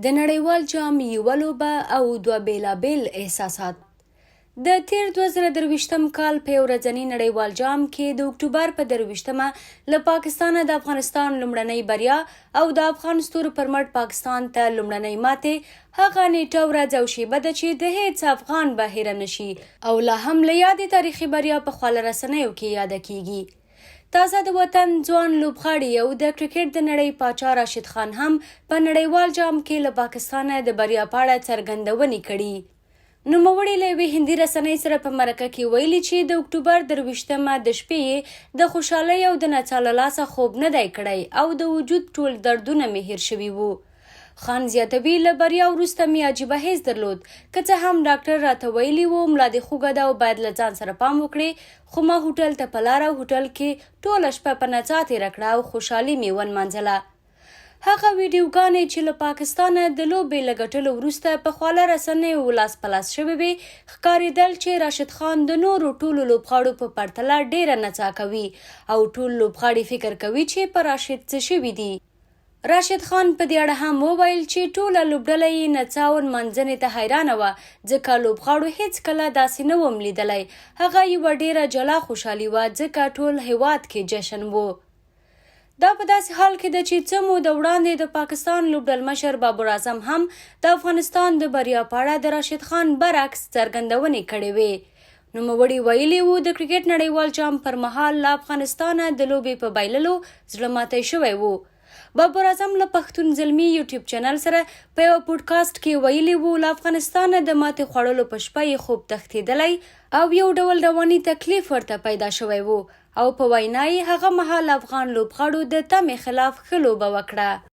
د نړیوال جام یوه لوبه او دوه بېلابېل احساسات. د تیر 2023 کال په ورځنی نړیوال جام کې د اکتوبر په 23مه له پاکستانه د افغانستان لومړنۍ بریا او د افغان ستورو پر مټ پاکستان ته لومړنۍ ماتې هغه نیټه ورځ او شیبه ده چې د هیڅ افغان به هیره نشي او لا هم له یادې تاریخي بریا په خواله رسنیو کې یاده کیږي. تازه د وطن ځوان لوبغاړي او د کرکټ د نړۍ پاچا راشد خان هم په نړیوال جام کې له پاکستانه د بریا په اړه څرګندونې کړي. نوموړي له یوې هندي رسنۍ سره په مرکه کې ویلي چې د اکتوبر 23مه د شپې د خوشحالۍ او د نڅا له لاسه خوب نه دی کړی او د وجود ټول دردونه مې هیر شوي وو. خان زیاتوي له بریا وروسته مې عجیبه حس درلود، که څه هم ډاکټر راته ویلي وو ملا دې خوږه ده او باید له ځان سره پام وکړې، خو ما هوټل ته په لاره هوټل کې ټوله شپه په نڅا تېره کړه او خوشحالي مې ونمانځله. هغه ویډیوګانې چې له پاکستانه د لوبې له ګټلو وروسته په خواله رسنیو لاس په لاس شوې وې، ښکارېدل چې راشد خان د نورو ټولو لوبغاړو په پرتله ډېره نڅا کوي او ټول لوبغاړي فکر کوي چې په راشد څه شوي دي. راشد خان په دې اړه هم وویل چې ټوله لوبډله یې نڅا او نمانځنې ته حیرانه وه، ځکه لوبغاړو هیڅ کله داسې نه وم لیدلی. هغه یوه ډېره جلا خوشحالي وه، ځکه ټول هیواد کې جشن و. دا په داسې حال کې ده چې څه موده وړاندې د پاکستان لوبډلمشر بابر اعظم هم د افغانستان د بریا په اړه د راشد خان برعکس څرګندونې کړې وې. نوموړي ویلي وو د کرکټ نړیوال جام پر مهال له افغانستانه د لوبې په بایللو زړه ماتی شوی وو. بابر اعظم له پښتون زلمي یوټیوب چینل سره په یو پوډکاسټ کې ویلي وو له افغانستانه د ماتې خوړلو په شپه یې خوب تښتېدلی او یو ډول رواني تکلیف ورته پیدا شوی وو او په وینا یې هغه مهال افغان لوبغاړو د تمې خلاف ښه لوبه وکړه.